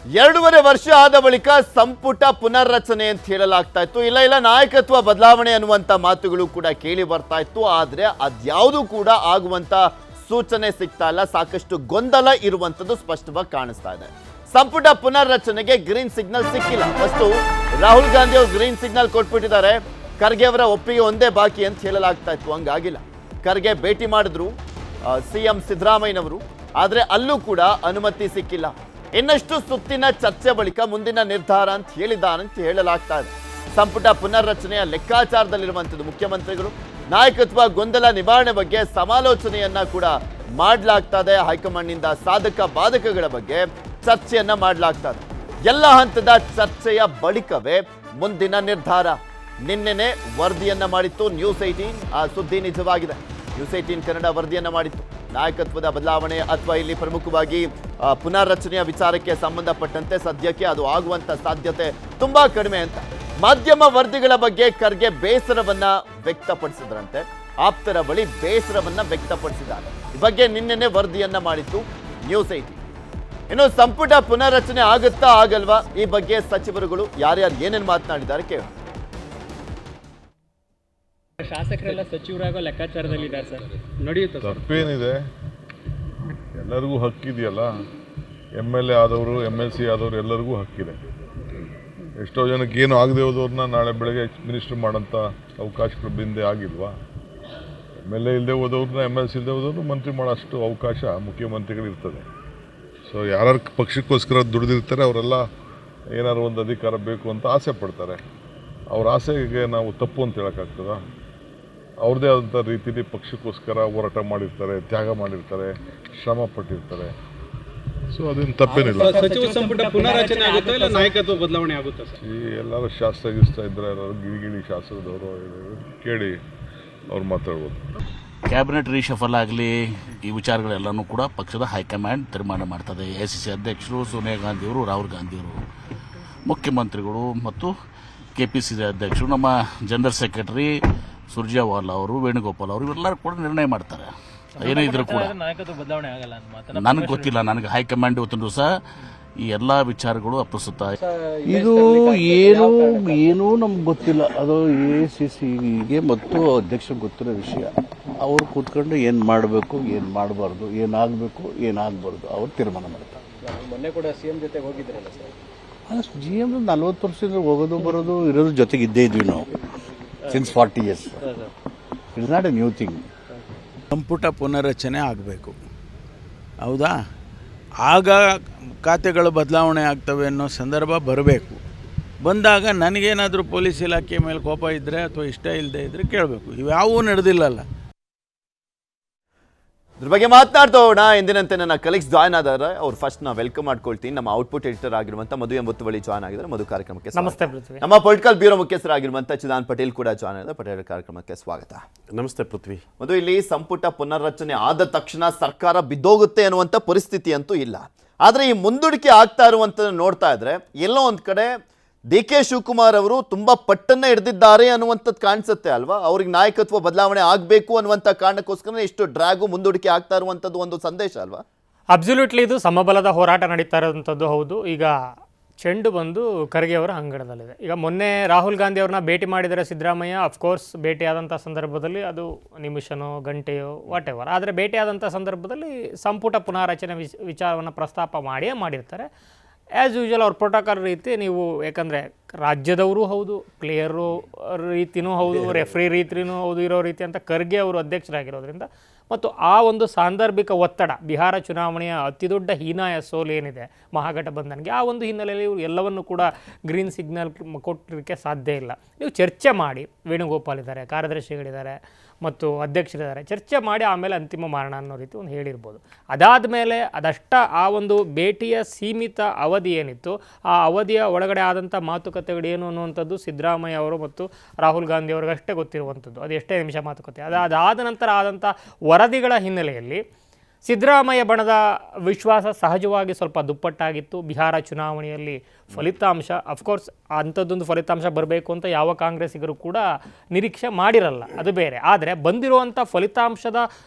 2.5 ವರ್ಷ ಆದ ಬಳಿಕ ಸಂಪುಟ ಪುನರ್ರಚನೆ ಅಂತ ಹೇಳಲಾಗ್ತಾ ಇತ್ತು. ಇಲ್ಲ ನಾಯಕತ್ವ ಬದಲಾವಣೆ ಅನ್ನುವಂಥ ಮಾತುಗಳು ಕೂಡ ಕೇಳಿ ಬರ್ತಾ ಇತ್ತು. ಆದರೆ ಅದ್ಯಾವುದು ಕೂಡ ಆಗುವಂಥ ಸೂಚನೆ ಸಿಗ್ತಾ ಇಲ್ಲ. ಸಾಕಷ್ಟು ಗೊಂದಲ ಇರುವಂಥದ್ದು ಸ್ಪಷ್ಟವಾಗಿ ಕಾಣಿಸ್ತಾ ಇದೆ. ಸಂಪುಟ ಪುನರ್ರಚನೆಗೆ ಗ್ರೀನ್ ಸಿಗ್ನಲ್ ಸಿಕ್ಕಿಲ್ಲ. ಫಸ್ಟು ರಾಹುಲ್ ಗಾಂಧಿ ಅವರು ಗ್ರೀನ್ ಸಿಗ್ನಲ್ ಕೊಟ್ಬಿಟ್ಟಿದ್ದಾರೆ. ಖರ್ಗೆ ಅವರ ಒಪ್ಪಿಗೆ ಒಂದೇ ಬಾಕಿ ಅಂತ ಹೇಳಲಾಗ್ತಾ ಇತ್ತು. ಹಂಗಾಗಿಲ್ಲ. ಖರ್ಗೆ ಭೇಟಿ ಮಾಡಿದ್ರು ಸಿಎಂ ಸಿದ್ದರಾಮಯ್ಯನವರು, ಆದರೆ ಅಲ್ಲೂ ಕೂಡ ಅನುಮತಿ ಸಿಕ್ಕಿಲ್ಲ. ಇನ್ನಷ್ಟು ಸುತ್ತಿನ ಚರ್ಚೆ ಬಳಿಕ ಮುಂದಿನ ನಿರ್ಧಾರ ಅಂತ ಹೇಳಿದ್ದಾನಂತ ಹೇಳಲಾಗ್ತಾ ಇದೆ. ಸಂಪುಟ ಪುನರ್ರಚನೆಯ ಲೆಕ್ಕಾಚಾರದಲ್ಲಿರುವಂಥದ್ದು ಮುಖ್ಯಮಂತ್ರಿಗಳು. ನಾಯಕತ್ವ ಗೊಂದಲ ನಿವಾರಣೆ ಬಗ್ಗೆ ಸಮಾಲೋಚನೆಯನ್ನ ಕೂಡ ಮಾಡಲಾಗ್ತಾ ಇದೆ. ಹೈಕಮಾಂಡ್ನಿಂದ ಸಾಧಕ ಬಾಧಕಗಳ ಬಗ್ಗೆ ಚರ್ಚೆಯನ್ನ ಮಾಡಲಾಗ್ತಾ ಇದೆ. ಎಲ್ಲ ಹಂತದ ಚರ್ಚೆಯ ಬಳಿಕವೇ ಮುಂದಿನ ನಿರ್ಧಾರ. ನಿನ್ನೆನೆ ವರದಿಯನ್ನ ಮಾಡಿತ್ತು ನ್ಯೂಸ್ 18. ಆ ಸುದ್ದಿ ನಿಜವಾಗಿದೆ. ನ್ಯೂಸ್ 18 ಕನ್ನಡ ವರದಿಯನ್ನ ಮಾಡಿತ್ತು. ನಾಯಕತ್ವದ ಬದಲಾವಣೆ ಅಥವಾ ಇಲ್ಲಿ ಪ್ರಮುಖವಾಗಿ ಪುನರ್ರಚನೆಯ ವಿಚಾರಕ್ಕೆ ಸಂಬಂಧಪಟ್ಟಂತೆ ಸದ್ಯಕ್ಕೆ ಅದು ಆಗುವಂತ ಸಾಧ್ಯತೆ ತುಂಬಾ ಕಡಿಮೆ ಅಂತ ಮಾಧ್ಯಮ ವರದಿಗಳ ಬಗ್ಗೆ ಖರ್ಗೆ ಬೇಸರವನ್ನ ವ್ಯಕ್ತಪಡಿಸಿದ್ರಂತೆ. ಆಪ್ತರ ಬಳಿ ಬೇಸರವನ್ನ ವ್ಯಕ್ತಪಡಿಸಿದ್ದಾರೆ. ಈ ಬಗ್ಗೆ ನಿನ್ನೆನೆ ವರದಿಯನ್ನ ಮಾಡಿತ್ತು ನ್ಯೂಸ್ 18. ಇನ್ನು ಸಂಪುಟ ಪುನರ್ರಚನೆ ಆಗುತ್ತಾ ಆಗಲ್ವಾ, ಈ ಬಗ್ಗೆ ಸಚಿವರುಗಳು ಯಾರ್ಯಾರು ಏನೇನು ಮಾತನಾಡಿದ್ದಾರೆ ಕೇಳೋಣ. ಶಾಸಕರೆಲ್ಲ ಸಚಿವರಾಗೋ ಲೆಕ್ಕಾಚಾರದಲ್ಲಿದ್ದಾರೆ ಸರ್, ನಡೆಯುತ್ತೆ? ತಪ್ಪೇನಿದೆ, ಎಲ್ಲರಿಗೂ ಹಕ್ಕಿದೆಯಲ್ಲ. MLA ಆದವರು MLC ಆದವರು ಎಲ್ಲರಿಗೂ ಹಕ್ಕಿದೆ. ಎಷ್ಟೋ ಜನಕ್ಕೆ ಏನು ಆಗದೆ ಹೋದವ್ರನ್ನ ನಾಳೆ ಬೆಳಗ್ಗೆ ಮಿನಿಸ್ಟರ್ ಮಾಡೋಂಥ ಅವಕಾಶಗಳು ಹಿಂದೆ ಆಗಿಲ್ವಾ? MLA ಇಲ್ಲದೆ ಹೋದವ್ರನ್ನ MLC ಇಲ್ಲದೆ ಹೋದವ್ರನ್ನ ಮಂತ್ರಿ ಮಾಡೋಷ್ಟು ಅವಕಾಶ ಮುಖ್ಯಮಂತ್ರಿಗಳು ಇರ್ತದೆ. ಸೊ ಯಾರು ಪಕ್ಷಕ್ಕೋಸ್ಕರ ದುಡಿದಿರ್ತಾರೆ ಅವರೆಲ್ಲ ಏನಾದ್ರು ಒಂದು ಅಧಿಕಾರ ಬೇಕು ಅಂತ ಆಸೆ ಪಡ್ತಾರೆ. ಅವ್ರ ಆಸೆಗೆ ನಾವು ತಪ್ಪು ಅಂತ ಹೇಳೋಕ್ಕಾಗ್ತದ? ಅವ್ರದ್ದೇ ಆದಂಥ ರೀತಿಯಲ್ಲಿ ಪಕ್ಷಕ್ಕೋಸ್ಕರ ಹೋರಾಟ ಮಾಡಿರ್ತಾರೆ, ತ್ಯಾಗ ಮಾಡಿರ್ತಾರೆ, ಶ್ರಮ ಪಟ್ಟಿರ್ತಾರೆ. ಸೊ ಅದೇನು ತಪ್ಪೇನಿಲ್ಲ. ಸಚಿವ ಸಂಪುಟ ಪುನರ್ರಚನೆ ಆಗುತ್ತಾ ಇಲ್ಲ ನಾಯಕತ್ವ ಬದಲಾವಣೆ ಆಗುತ್ತಾ ಸರ್? ಈ ಎಲ್ಲರೂ ಶಾಸ್ತ್ರಗಿಸ್ತಾ ಇದ್ದಾರೆ, ಎಲ್ಲರೂ ಗಿರಿಗಿರಿ ಶಾಸ್ತ್ರದವರು ಕೇಳಿ ಅವ್ರು ಮಾತಾಡ್ಬೋದು. ಕ್ಯಾಬಿನೆಟ್ ರೀಶಫಲ್ ಆಗಲಿ ಈ ವಿಚಾರಗಳೆಲ್ಲನೂ ಕೂಡ ಪಕ್ಷದ ಹೈಕಮಾಂಡ್ ತೀರ್ಮಾನ ಮಾಡ್ತದೆ. ACC ಅಧ್ಯಕ್ಷರು ಸೋನಿಯಾ ಗಾಂಧಿಯವರು, ರಾಹುಲ್ ಗಾಂಧಿಯವರು, ಮುಖ್ಯಮಂತ್ರಿಗಳು ಮತ್ತು KPCC ಅಧ್ಯಕ್ಷರು, ನಮ್ಮ ಜನರಲ್ ಸೆಕ್ರೆಟರಿ ಸುರ್ಜೇವಾಲಾ ಅವರು, ವೇಣುಗೋಪಾಲ್ ಅವರು, ಇವೆಲ್ಲರೂ ಕೂಡ ನಿರ್ಣಯ ಮಾಡ್ತಾರೆ. ಏನೇ ಇದ್ರೂ ಕೂಡ ನನಗೆ ಗೊತ್ತಿಲ್ಲ. ನನಗೆ ಹೈಕಮಾಂಡ್ ಇವತ್ತಿನ ದಿವಸ ಈ ಎಲ್ಲ ವಿಚಾರಗಳು ಅಪ್ರಸ್ತುತ. ಇದು ಏನೂ ನಮ್ಗೆ ಗೊತ್ತಿಲ್ಲ. ಅದು ACCಗೆ ಮತ್ತು ಅಧ್ಯಕ್ಷರಿಗೆ ಗೊತ್ತಿರೋ ವಿಷಯ. ಅವ್ರು ಕೂತ್ಕೊಂಡು ಏನು ಮಾಡಬೇಕು, ಏನು ಮಾಡಬಾರ್ದು, ಏನಾಗಬೇಕು, ಏನಾಗಬಾರ್ದು ಅವ್ರು ತೀರ್ಮಾನ ಮಾಡ್ತಾರೆ. ಮೊನ್ನೆ ಕೂಡ CM ಜೊತೆ ಹೋಗಿದ್ರಲ್ಲ ಸರ್? ಅಲ್ಲ, GM 40 ವರ್ಷದಿಂದ ಹೋಗೋದು ಬರೋದು ಇರೋದ್ರ ಜೊತೆಗೆ ಇದ್ದೇ ಇದ್ವಿ ನಾವು since 40 years. It's not A new thing. ಸಂಪುಟ ಪುನರ್ರಚನೆ ಆಗಬೇಕು, ಹೌದಾ? ಆಗ ಖಾತೆಗಳು ಬದಲಾವಣೆ ಆಗ್ತವೆ ಅನ್ನೋ ಸಂದರ್ಭ ಬರಬೇಕು. ಬಂದಾಗ ನನಗೇನಾದರೂ ಪೊಲೀಸ್ ಇಲಾಖೆ ಮೇಲೆ ಕೋಪ ಇದ್ದರೆ ಅಥವಾ ಇಷ್ಟ ಇಲ್ಲದೆ ಇದ್ದರೆ ಕೇಳಬೇಕು. ಇವ್ಯಾವೂ ನಡೆದಿಲ್ಲಲ್ಲ. ಇದ್ರ ಬಗ್ಗೆ ಮಾತನಾಡ್ತಾ ಹೋಗೋಣ. ಎಂದಿನಂತೆ ನನ್ನ ಕಲೀಗ್ಸ್ ಜಾಯ್ನ್ ಆದಾರೆ. ಅವ್ರು ಫಸ್ಟ್ ನಾವು ವೆಲ್ಕಮ್ ಮಾಡ್ಕೊಳ್ತೀನಿ. ನಮ್ಮ ಔಟ್ಪುಟ್ ಎಡಿಟರ್ ಆಗಿರುವಂಥ ಮಧು ಎಂಬುತ್ತುವಳಿ ಜಾಯ್ನ್ ಆಗಿದ್ದಾರೆ. ಮಧು ಕಾರ್ಯಕ್ರಮಕ್ಕೆ ನಮಸ್ತೆ. ನಮ್ಮ ಪೊಲಿಟಿಕಲ್ ಬ್ಯೂರೋ ಮುಖ್ಯಸ್ಥರಾಗಿರುವಂಥ ಚಿದಾನ್ ಪಟೇಲ್ ಕೂಡ ಜಾಯ್ನ್ ಆಗಿದ್ದಾರೆ. ಪಟೇಲ್ ಕಾರ್ಯಕ್ರಮಕ್ಕೆ ಸ್ವಾಗತ. ನಮಸ್ತೆ ಪೃಥ್ವಿ. ಮಧು, ಇಲ್ಲಿ ಸಂಪುಟ ಪುನರ್ರಚನೆ ಆದ ತಕ್ಷಣ ಸರ್ಕಾರ ಬಿದ್ದೋಗುತ್ತೆ ಅನ್ನುವಂಥ ಪರಿಸ್ಥಿತಿ ಅಂತೂ ಇಲ್ಲ. ಆದರೆ ಈ ಮುಂದೂಡಿಕೆ ಆಗ್ತಾ ಇರುವಂಥದ್ದು ನೋಡ್ತಾ ಇದ್ರೆ ಎಲ್ಲೋ ಒಂದು ಕಡೆ DK ಶಿವಕುಮಾರ್ ಅವರು ತುಂಬಾ ಪಟ್ಟನ್ನ ಹಿಡಿದಿದ್ದಾರೆ ಅನ್ನುವಂಥದ್ದು ಕಾಣಿಸುತ್ತೆ ಅಲ್ವಾ? ಅವ್ರಿಗೆ ನಾಯಕತ್ವ ಬದಲಾವಣೆ ಆಗಬೇಕು ಅನ್ನುವಂಥ ಕಾರಣಕ್ಕೋಸ್ಕರ ಇಷ್ಟು ಡ್ರ್ಯಾಗು ಮುಂದೂಡಿಕೆ ಆಗ್ತಾ ಇರುವಂಥದ್ದು ಒಂದು ಸಂದೇಶ ಅಲ್ವಾ? ಅಬ್ಸಲ್ಯೂಟ್ಲಿ ಇದು ಸಮಬಲದ ಹೋರಾಟ ನಡೀತಾ ಇರೋವಂಥದ್ದು ಹೌದು. ಈಗ ಚೆಂಡು ಬಂದು ಖರ್ಗೆ ಅವರ ಅಂಗಡದಲ್ಲಿದೆ. ಈಗ ಮೊನ್ನೆ ರಾಹುಲ್ ಗಾಂಧಿ ಅವ್ರನ್ನ ಭೇಟಿ ಮಾಡಿದರೆ ಸಿದ್ದರಾಮಯ್ಯ, ಅಫ್ಕೋರ್ಸ್ ಭೇಟಿಯಾದಂಥ ಸಂದರ್ಭದಲ್ಲಿ ಅದು ನಿಮಿಷನೋ ಗಂಟೆಯೋ ವಾಟ್ ಎವರ್, ಆದರೆ ಭೇಟಿಯಾದಂಥ ಸಂದರ್ಭದಲ್ಲಿ ಸಂಪುಟ ಪುನಾರಚನೆ ವಿಚಾರವನ್ನು ಪ್ರಸ್ತಾಪ ಮಾಡಿರ್ತಾರೆ. ಆ್ಯಸ್ ಯೂಶುವಲ್ ಅವ್ರ ಪ್ರೋಟೋಕಾಲ್ ರೀತಿ ನೀವು, ಯಾಕಂದರೆ ರಾಜ್ಯದವರು ಹೌದು, ಪ್ಲೇಯರು ರೀತಿಯೂ ಹೌದು, ರೆಫ್ರಿ ರೀತಿಯೂ ಹೌದು ಇರೋ ರೀತಿ ಅಂತ ಖರ್ಗೆ ಅವರು ಅಧ್ಯಕ್ಷರಾಗಿರೋದ್ರಿಂದ ಮತ್ತು ಆ ಒಂದು ಸಾಂದರ್ಭಿಕ ಒತ್ತಡ, ಬಿಹಾರ ಚುನಾವಣೆಯ ಅತಿದೊಡ್ಡ ಹೀನಾಯ ಸೋಲು ಏನಿದೆ ಮಹಾಗಠಬಂಧನ್ಗೆ, ಆ ಒಂದು ಹಿನ್ನೆಲೆಯಲ್ಲಿ ಇವರು ಎಲ್ಲವನ್ನು ಕೂಡ ಗ್ರೀನ್ ಸಿಗ್ನಲ್ ಕೊಟ್ಟಲಿಕ್ಕೆ ಸಾಧ್ಯ ಇಲ್ಲ. ನೀವು ಚರ್ಚೆ ಮಾಡಿ, ವೇಣುಗೋಪಾಲ್ ಇದ್ದಾರೆ, ಕಾರ್ಯದರ್ಶಿಗಳಿದ್ದಾರೆ ಮತ್ತು ಅಧ್ಯಕ್ಷರಿದ್ದಾರೆ, ಚರ್ಚೆ ಮಾಡಿ ಆಮೇಲೆ ಅಂತಿಮ ಮಾರಣ ಅನ್ನೋ ರೀತಿ ಒಂದು ಹೇಳಿರ್ಬೋದು. ಅದಾದ ಮೇಲೆ ಆ ಒಂದು ಭೇಟಿಯ ಸೀಮಿತ ಅವಧಿ ಏನಿತ್ತು, ಆ ಅವಧಿಯ ಒಳಗಡೆ ಆದಂಥ ಮಾತುಕತೆಗಳು ಏನು ಅನ್ನುವಂಥದ್ದು ಸಿದ್ದರಾಮಯ್ಯ ಅವರು ಮತ್ತು ರಾಹುಲ್ ಗಾಂಧಿ ಅವ್ರಿಗಷ್ಟೇ ಗೊತ್ತಿರುವಂಥದ್ದು. ಅದು ಎಷ್ಟೇ ನಿಮಿಷ ಮಾತುಕತೆ. ಅದಾದ ನಂತರ ಆದಂಥ ವರದಿಗಳ ಹಿನ್ನೆಲೆಯಲ್ಲಿ ಸಿದ್ದರಾಮಯ್ಯ ಬಣದ ವಿಶ್ವಾಸ ಸಹಜವಾಗಿ ಸ್ವಲ್ಪ ದುಪ್ಪಟ್ಟಾಗಿತ್ತು. ಬಿಹಾರ ಚುನಾವಣೆಯಲ್ಲಿ ಫಲಿತಾಂಶ, ಅಫ್ಕೋರ್ಸ್ ಅಂಥದ್ದೊಂದು ಫಲಿತಾಂಶ ಬರಬೇಕು ಅಂತ ಯಾವ ಕಾಂಗ್ರೆಸ್ಸಿಗರು ಕೂಡ ನಿರೀಕ್ಷೆ ಮಾಡಿರಲ್ಲ, ಅದು ಬೇರೆ. ಆದರೆ ಬಂದಿರುವಂಥ ಫಲಿತಾಂಶದ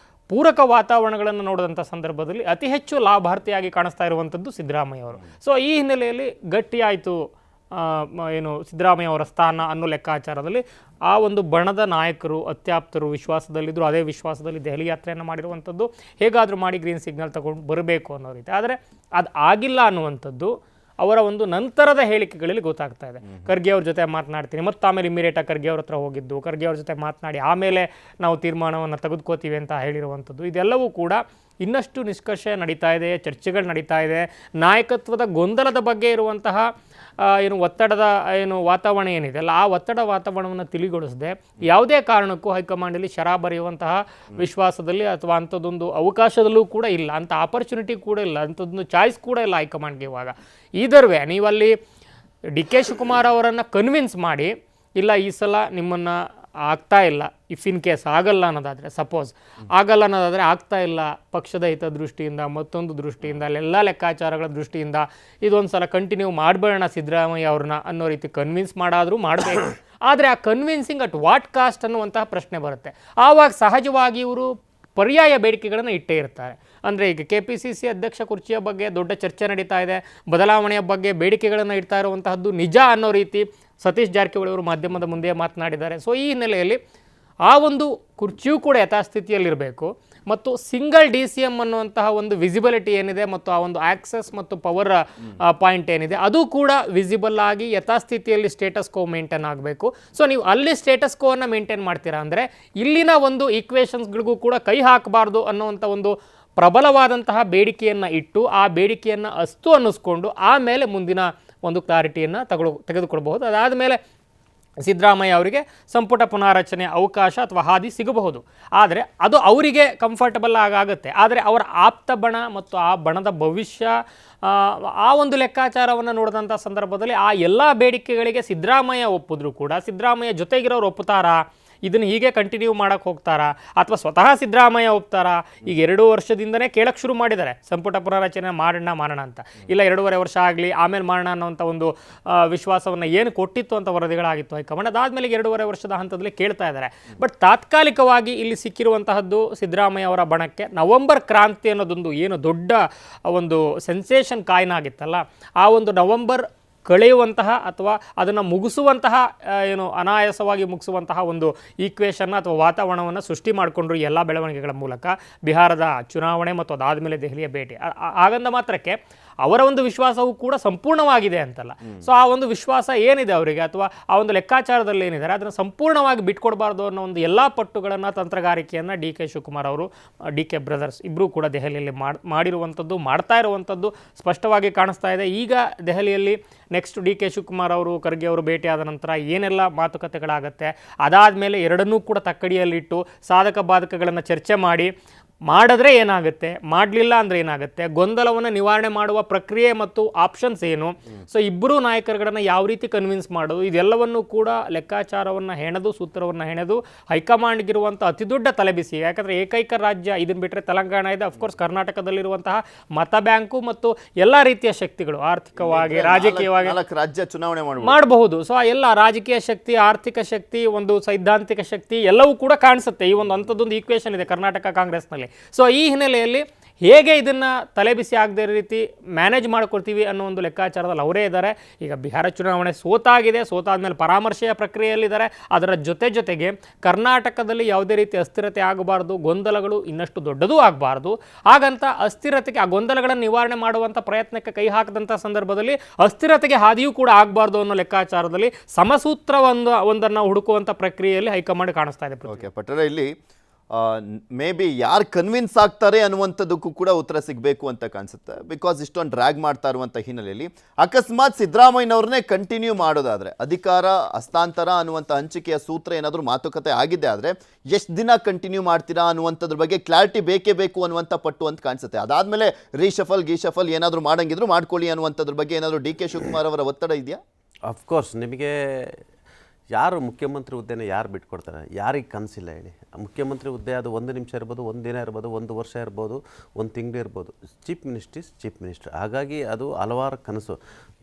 ಪೂರಕ ವಾತಾವರಣಗಳನ್ನು ನೋಡಿದಂಥ ಸಂದರ್ಭದಲ್ಲಿ ಅತಿ ಹೆಚ್ಚು ಲಾಭಾರ್ಥಿಯಾಗಿ ಕಾಣಿಸ್ತಾ ಇರುವಂಥದ್ದು ಸಿದ್ದರಾಮಯ್ಯ ಅವರು. ಸೊ ಈ ಹಿನ್ನೆಲೆಯಲ್ಲಿ ಗಟ್ಟಿಯಾಯಿತು ಏನು ಸಿದ್ದರಾಮಯ್ಯ ಅವರ ಸ್ಥಾನ ಅನ್ನೋ ಲೆಕ್ಕಾಚಾರದಲ್ಲಿ ಆ ಒಂದು ಬಣದ ನಾಯಕರು ಅತ್ಯಾಪ್ತರು ವಿಶ್ವಾಸದಲ್ಲಿದ್ದರು. ಅದೇ ವಿಶ್ವಾಸದಲ್ಲಿ ದೆಹಲಿ ಯಾತ್ರೆಯನ್ನು ಮಾಡಿರುವಂಥದ್ದು, ಹೇಗಾದರೂ ಮಾಡಿ ಗ್ರೀನ್ ಸಿಗ್ನಲ್ ತಗೊಂಡು ಬರಬೇಕು ಅನ್ನೋ ರೀತಿ. ಆದರೆ ಅದು ಆಗಿಲ್ಲ ಅನ್ನುವಂಥದ್ದು ಅವರ ಒಂದು ನಂತರದ ಹೇಳಿಕೆಗಳಲ್ಲಿ ಗೊತ್ತಾಗ್ತಾ ಇದೆ. ಖರ್ಗೆ ಅವ್ರ ಜೊತೆ ಮಾತನಾಡ್ತೀನಿ, ಮತ್ತು ಆಮೇಲೆ ಇಮಿಡಿಯೇಟಾಗಿ ಖರ್ಗೆ ಅವ್ರ ಹತ್ರ ಹೋಗಿದ್ದು, ಖರ್ಗೆ ಅವ್ರ ಜೊತೆ ಮಾತನಾಡಿ ಆಮೇಲೆ ನಾವು ತೀರ್ಮಾನವನ್ನು ತೆಗೆದುಕೋತೀವಿ ಅಂತ ಹೇಳಿರುವಂಥದ್ದು, ಇದೆಲ್ಲವೂ ಕೂಡ ಇನ್ನಷ್ಟು ನಿಷ್ಕರ್ಷೆ ನಡೀತಾ ಇದೆ, ಚರ್ಚೆಗಳು ನಡೀತಾ ಇದೆ. ನಾಯಕತ್ವದ ಗೊಂದಲದ ಬಗ್ಗೆ ಇರುವಂತಹ ಏನು ಒತ್ತಡದ ಏನು ವಾತಾವರಣ ಏನಿದೆ ಅಲ್ಲ, ಆ ಒತ್ತಡ ವಾತಾವರಣವನ್ನು ತಿಳಿಗೊಳಿಸದೆ ಯಾವುದೇ ಕಾರಣಕ್ಕೂ ಹೈಕಮಾಂಡಲ್ಲಿ ಶರಾ ಬರೆಯುವಂತಹ ವಿಶ್ವಾಸದಲ್ಲಿ ಅಥವಾ ಅಂಥದ್ದೊಂದು ಅವಕಾಶದಲ್ಲೂ ಕೂಡ ಇಲ್ಲ, ಅಂಥ ಆಪರ್ಚುನಿಟಿ ಕೂಡ ಇಲ್ಲ, ಅಂಥದ್ದೊಂದು ಚಾಯ್ಸ್ ಕೂಡ ಇಲ್ಲ ಹೈಕಮಾಂಡ್ಗೆ. ಇವಾಗ ಇದರ್ವೇ ನೀವಲ್ಲಿ ಡಿ ಕೆ ಶಿವಕುಮಾರ್ ಅವರನ್ನು ಕನ್ವಿನ್ಸ್ ಮಾಡಿ, ಇಲ್ಲ ಈ ಸಲ ನಿಮ್ಮನ್ನು ಆಗ್ತಾ ಇಲ್ಲ, ಇಫ್ ಇನ್ ಕೇಸ್ ಆಗಲ್ಲ ಅನ್ನೋದಾದರೆ, ಸಪೋಸ್ ಆಗಲ್ಲ ಅನ್ನೋದಾದರೆ ಆಗ್ತಾ ಇಲ್ಲ ಪಕ್ಷದ ಹಿತದೃಷ್ಟಿಯಿಂದ ಮತ್ತೊಂದು ದೃಷ್ಟಿಯಿಂದ ಅಲ್ಲೆಲ್ಲ ಲೆಕ್ಕಾಚಾರಗಳ ದೃಷ್ಟಿಯಿಂದ ಇದೊಂದು ಸಲ ಕಂಟಿನ್ಯೂ ಮಾಡಬೇಡ ಸಿದ್ದರಾಮಯ್ಯ ಅವ್ರನ್ನ ಅನ್ನೋ ರೀತಿ ಕನ್ವಿನ್ಸ್ ಮಾಡಾದರೂ ಮಾಡಬೇಕು. ಆದರೆ ಆ ಕನ್ವಿನ್ಸಿಂಗ್ ಅಟ್ ವಾಟ್ ಕಾಸ್ಟ್ ಅನ್ನುವಂತಹ ಪ್ರಶ್ನೆ ಬರುತ್ತೆ. ಆವಾಗ ಸಹಜವಾಗಿ ಇವರು ಪರ್ಯಾಯ ಬೇಡಿಕೆಗಳನ್ನು ಇಟ್ಟೇ ಇರ್ತಾರೆ. ಅಂದರೆ ಈಗ KPCC ಅಧ್ಯಕ್ಷ ಕುರ್ಚಿಯ ಬಗ್ಗೆ ದೊಡ್ಡ ಚರ್ಚೆ ನಡೀತಾ ಇದೆ, ಬದಲಾವಣೆಯ ಬಗ್ಗೆ ಬೇಡಿಕೆಗಳನ್ನು ಇಡ್ತಾ ಇರುವಂತಹದ್ದು ನಿಜ ಅನ್ನೋ ರೀತಿ ಸತೀಶ್ ಜಾರಕಿಹೊಳಿ ಅವರು ಮಾಧ್ಯಮದ ಮುಂದೆ ಮಾತನಾಡಿದ್ದಾರೆ. ಸೊ ಈ ಹಿನ್ನೆಲೆಯಲ್ಲಿ ಆ ಒಂದು ಕುರ್ಚಿಯೂ ಕೂಡ ಯಥಾಸ್ಥಿತಿಯಲ್ಲಿರಬೇಕು ಮತ್ತು ಸಿಂಗಲ್ DCM ಅನ್ನುವಂತಹ ಒಂದು ವಿಸಿಬಿಲಿಟಿ ಏನಿದೆ ಮತ್ತು ಆ ಒಂದು ಆಕ್ಸೆಸ್ ಮತ್ತು ಪವರ್ ಪಾಯಿಂಟ್ ಏನಿದೆ ಅದು ಕೂಡ ವಿಸಿಬಲ್ ಆಗಿ ಯಥಾಸ್ಥಿತಿಯಲ್ಲಿ ಸ್ಟೇಟಸ್ ಕೋ ಮೇಂಟೈನ್ ಆಗಬೇಕು. ಸೊ ನೀವು ಅಲ್ಲಿ ಸ್ಟೇಟಸ್ ಕೋವನ್ನು ಮೇಂಟೈನ್ ಮಾಡ್ತೀರಾ ಅಂದರೆ ಇಲ್ಲಿನ ಒಂದು ಈಕ್ವೇಷನ್ಸ್ಗಳಿಗೂ ಕೂಡ ಕೈ ಹಾಕಬಾರ್ದು ಅನ್ನುವಂಥ ಒಂದು ಪ್ರಬಲವಾದಂತಹ ಬೇಡಿಕೆಯನ್ನು ಇಟ್ಟು ಆ ಬೇಡಿಕೆಯನ್ನು ಅಸ್ತು ಅನ್ನಿಸ್ಕೊಂಡು ಆಮೇಲೆ ಮುಂದಿನ ಒಂದು ಕ್ಲಾರಿಟಿಯನ್ನು ತೆಗೆದುಕೊಳ್ಬಹುದು. ಅದಾದ ಮೇಲೆ ಸಿದ್ದರಾಮಯ್ಯ ಅವರಿಗೆ ಸಂಪುಟ ಪುನಾರಚನೆ ಅವಕಾಶ ಅಥವಾ ಹಾದಿ ಸಿಗಬಹುದು. ಆದರೆ ಅದು ಅವರಿಗೆ ಕಂಫರ್ಟಬಲ್ ಆಗುತ್ತೆ. ಆದರೆ ಅವರ ಆಪ್ತ ಬಣ ಮತ್ತು ಆ ಬಣದ ಭವಿಷ್ಯ ಆ ಒಂದು ಲೆಕ್ಕಾಚಾರವನ್ನು ನೋಡಿದಂಥ ಸಂದರ್ಭದಲ್ಲಿ ಆ ಎಲ್ಲ ಬೇಡಿಕೆಗಳಿಗೆ ಸಿದ್ದರಾಮಯ್ಯ ಒಪ್ಪಿದ್ರು ಕೂಡ ಸಿದ್ದರಾಮಯ್ಯ ಜೊತೆಗಿರೋರು ಒಪ್ಪುತ್ತಾರಾ, ಇದನ್ನು ಹೀಗೆ ಕಂಟಿನ್ಯೂ ಮಾಡೋಕ್ಕೆ ಹೋಗ್ತಾರಾ, ಅಥವಾ ಸ್ವತಃ ಸಿದ್ದರಾಮಯ್ಯ ಒಪ್ತಾರಾ? ಈಗ 2 ವರ್ಷದಿಂದನೇ ಕೇಳಕ್ಕೆ ಶುರು ಮಾಡಿದ್ದಾರೆ ಸಂಪುಟ ಪುನರಚನೆ ಮಾಡೋಣ ಅಂತ. ಇಲ್ಲ 2.5 ವರ್ಷ ಆಗಲಿ ಆಮೇಲೆ ಮಾಡೋಣ ಅನ್ನೋಂಥ ಒಂದು ವಿಶ್ವಾಸವನ್ನು ಏನು ಕೊಟ್ಟಿತ್ತು ಅಂತ ವರದಿಗಳಾಗಿತ್ತು ಹೈಕಮಾಂಡ್. ಅದಾದಮೇಲೆ 2.5 ವರ್ಷದ ಹಂತದಲ್ಲಿ ಕೇಳ್ತಾ ಇದ್ದಾರೆ. ಬಟ್ ತಾತ್ಕಾಲಿಕವಾಗಿ ಇಲ್ಲಿ ಸಿಕ್ಕಿರುವಂತಹದ್ದು ಸಿದ್ದರಾಮಯ್ಯ ಅವರ ಬಣಕ್ಕೆ ನವೆಂಬರ್ ಕ್ರಾಂತಿ ಅನ್ನೋದೊಂದು ಏನು ದೊಡ್ಡ ಒಂದು ಸೆನ್ಸೇಷನ್ ಕಾಯಿನ್ ಆಗಿತ್ತಲ್ಲ, ಆ ಒಂದು ನವೆಂಬರ್ ಕಳೆಯುವಂತಹ ಅಥವಾ ಅದನ್ನು ಮುಗಿಸುವಂತಹ ಏನು ಅನಾಯಾಸವಾಗಿ ಮುಗಿಸುವಂತಹ ಒಂದು ಈಕ್ವೇಷನ್ನ ಅಥವಾ ವಾತಾವರಣವನ್ನು ಸೃಷ್ಟಿ ಮಾಡಿಕೊಂಡ್ರು ಎಲ್ಲ ಬೆಳವಣಿಗೆಗಳ ಮೂಲಕ. ಬಿಹಾರದ ಚುನಾವಣೆ ಮತ್ತು ಅದಾದಮೇಲೆ ದೆಹಲಿಯ ಭೇಟಿ ಆಗಂದ ಮಾತ್ರಕ್ಕೆ ಅವರ ಒಂದು ವಿಶ್ವಾಸವೂ ಕೂಡ ಸಂಪೂರ್ಣವಾಗಿದೆ ಅಂತಲ್ಲ. ಸೊ ಆ ಒಂದು ವಿಶ್ವಾಸ ಏನಿದೆ ಅವರಿಗೆ ಅಥವಾ ಆ ಒಂದು ಲೆಕ್ಕಾಚಾರದಲ್ಲಿ ಏನಿದ್ದಾರೆ ಅದನ್ನು ಸಂಪೂರ್ಣವಾಗಿ ಬಿಟ್ಕೊಡ್ಬಾರ್ದು ಅನ್ನೋ ಒಂದು ಎಲ್ಲ ಪಟ್ಟುಗಳನ್ನು ತಂತ್ರಗಾರಿಕೆಯನ್ನು DK ಶಿವಕುಮಾರ್ ಅವರು DK ಬ್ರದರ್ಸ್ ಇಬ್ಬರೂ ಕೂಡ ದೆಹಲಿಯಲ್ಲಿ ಮಾಡಿರುವಂಥದ್ದು ಮಾಡ್ತಾ ಇರುವಂಥದ್ದು ಸ್ಪಷ್ಟವಾಗಿ ಕಾಣಿಸ್ತಾ ಇದೆ. ಈಗ ದೆಹಲಿಯಲ್ಲಿ ನೆಕ್ಸ್ಟ್ DK ಶಿವಕುಮಾರ್ ಅವರು ಖರ್ಗೆ ಅವರು ಭೇಟಿಯಾದ ನಂತರ ಏನೆಲ್ಲ ಮಾತುಕತೆಗಳಾಗತ್ತೆ, ಅದಾದಮೇಲೆ ಎರಡನ್ನೂ ಕೂಡ ತಕ್ಕಡಿಯಲ್ಲಿಟ್ಟು ಸಾಧಕ ಬಾಧಕಗಳನ್ನು ಚರ್ಚೆ ಮಾಡಿದ್ರೆ ಏನಾಗುತ್ತೆ, ಮಾಡಲಿಲ್ಲ ಅಂದರೆ ಏನಾಗುತ್ತೆ, ಗೊಂದಲವನ್ನು ನಿವಾರಣೆ ಮಾಡುವ ಪ್ರಕ್ರಿಯೆ ಮತ್ತು ಆಪ್ಷನ್ಸ್ ಏನು, ಸೊ ಇಬ್ಬರೂ ನಾಯಕರುಗಳನ್ನು ಯಾವ ರೀತಿ ಕನ್ವಿನ್ಸ್ ಮಾಡೋದು, ಇದೆಲ್ಲವನ್ನು ಕೂಡ ಲೆಕ್ಕಾಚಾರವನ್ನು ಹೆಣೆದು ಸೂತ್ರವನ್ನು ಹೆಣೆದು ಹೈಕಮಾಂಡ್ಗಿರುವಂಥ ಅತಿ ದೊಡ್ಡ ತಲೆಬಿಸಿ. ಯಾಕಂದರೆ ಏಕೈಕ ರಾಜ್ಯ ಇದನ್ನು ಬಿಟ್ಟರೆ ತೆಲಂಗಾಣ ಇದೆ, ಅಫ್ಕೋರ್ಸ್ ಕರ್ನಾಟಕದಲ್ಲಿರುವಂತಹ ಮತ ಬ್ಯಾಂಕು ಮತ್ತು ಎಲ್ಲ ರೀತಿಯ ಶಕ್ತಿಗಳು ಆರ್ಥಿಕವಾಗಿ ರಾಜಕೀಯವಾಗಿ 4 ರಾಜ್ಯ ಚುನಾವಣೆ ಮಾಡಬಹುದು. ಸೊ ಆ ಎಲ್ಲ ರಾಜಕೀಯ ಶಕ್ತಿ, ಆರ್ಥಿಕ ಶಕ್ತಿ, ಒಂದು ಸೈದ್ಧಾಂತಿಕ ಶಕ್ತಿ ಎಲ್ಲವೂ ಕೂಡ ಕಾಣಿಸುತ್ತೆ. ಈ ಒಂದು ಅಂಥದ್ದೊಂದು ಈಕ್ವೇಷನ್ ಇದೆ ಕರ್ನಾಟಕ ಕಾಂಗ್ರೆಸ್ನಲ್ಲಿ. ಸೊ ಈ ಹಿನ್ನೆಲೆಯಲ್ಲಿ ಹೇಗೆ ಇದನ್ನು ತಲೆಬಿಸಿ ಆಗದೆ ರೀತಿ ಮ್ಯಾನೇಜ್ ಮಾಡ್ಕೊಳ್ತೀವಿ ಅನ್ನೋ ಒಂದು ಲೆಕ್ಕಾಚಾರದಲ್ಲಿ ಅವರೇ ಇದ್ದಾರೆ. ಈಗ ಬಿಹಾರ ಚುನಾವಣೆ ಸೋತಾದ್ಮೇಲೆ ಪರಾಮರ್ಶೆಯ ಪ್ರಕ್ರಿಯೆಯಲ್ಲಿದ್ದಾರೆ. ಅದರ ಜೊತೆಗೆ ಕರ್ನಾಟಕದಲ್ಲಿ ಯಾವುದೇ ರೀತಿ ಅಸ್ಥಿರತೆ ಆಗಬಾರ್ದು, ಗೊಂದಲಗಳು ಇನ್ನಷ್ಟು ದೊಡ್ಡದೂ ಆಗಬಾರ್ದು. ಹಾಗಂತ ಅಸ್ಥಿರತೆಗೆ ಆ ಗೊಂದಲಗಳನ್ನು ನಿವಾರಣೆ ಮಾಡುವಂಥ ಪ್ರಯತ್ನಕ್ಕೆ ಕೈ ಹಾಕಿದಂಥ ಸಂದರ್ಭದಲ್ಲಿ ಅಸ್ಥಿರತೆಗೆ ಹಾದಿಯೂ ಕೂಡ ಆಗಬಾರ್ದು ಅನ್ನೋ ಲೆಕ್ಕಾಚಾರದಲ್ಲಿ ಸಮಸೂತ್ರ ಒಂದನ್ನು ಹುಡುಕುವಂಥ ಪ್ರಕ್ರಿಯೆಯಲ್ಲಿ ಹೈಕಮಾಂಡ್ ಕಾಣಿಸ್ತಾ ಇದೆ. ಓಕೆ ಪಟ್ಟರೆ, ಇಲ್ಲಿ ಮೇ ಬಿ ಯಾರು ಕನ್ವಿನ್ಸ್ ಆಗ್ತಾರೆ ಅನ್ನುವಂಥದ್ದಕ್ಕೂ ಕೂಡ ಉತ್ತರ ಸಿಗಬೇಕು ಅಂತ ಕಾಣಿಸುತ್ತೆ. ಬಿಕಾಸ್ ಇಷ್ಟೊಂದು ಡ್ರ್ಯಾಗ್ ಮಾಡ್ತಾ ಇರುವಂಥ ಹಿನ್ನೆಲೆಯಲ್ಲಿ ಅಕಸ್ಮಾತ್ ಸಿದ್ದರಾಮಯ್ಯನವ್ರನ್ನೇ ಕಂಟಿನ್ಯೂ ಮಾಡೋದಾದರೆ, ಅಧಿಕಾರ ಹಸ್ತಾಂತರ ಅನ್ನುವಂಥ ಹಂಚಿಕೆಯ ಸೂತ್ರ ಏನಾದರೂ ಮಾತುಕತೆ ಆಗಿದೆ ಆದರೆ ಎಷ್ಟು ದಿನ ಕಂಟಿನ್ಯೂ ಮಾಡ್ತೀರಾ ಅನ್ನುವಂಥದ್ರ ಬಗ್ಗೆ ಕ್ಲಾರಿಟಿ ಬೇಕೇ ಬೇಕು ಅನ್ನುವಂಥ ಪಟ್ಟು ಅಂತ ಕಾಣಿಸುತ್ತೆ. ಅದಾದಮೇಲೆ ಗೀಶಫಲ್ ಏನಾದರೂ ಮಾಡಂಗಿದ್ರು ಮಾಡ್ಕೊಳ್ಳಿ ಅನ್ನುವಂಥದ್ರ ಬಗ್ಗೆ ಏನಾದರೂ DK ಶಿವಕುಮಾರ್ ಅವರ ಒತ್ತಡ ಇದೆಯಾ? ಅಫ್ಕೋರ್ಸ್ ನಿಮಗೆ ಯಾರು ಮುಖ್ಯಮಂತ್ರಿ ಹುದ್ದೆನ ಯಾರು ಬಿಟ್ಕೊಡ್ತಾರೆ? ಯಾರಿಗೆ ಕನಸಿಲ್ಲ ಹೇಳಿ? ಮುಖ್ಯಮಂತ್ರಿ ಹುದ್ದೆ ಅದು 1 ನಿಮಿಷ ಇರ್ಬೋದು, 1 ದಿನ ಇರ್ಬೋದು, 1 ವರ್ಷ ಇರ್ಬೋದು, 1 ತಿಂಗಳು ಇರ್ಬೋದು. Chief minister. ಹಾಗಾಗಿ ಅದು ಹಲವಾರು ಕನಸು.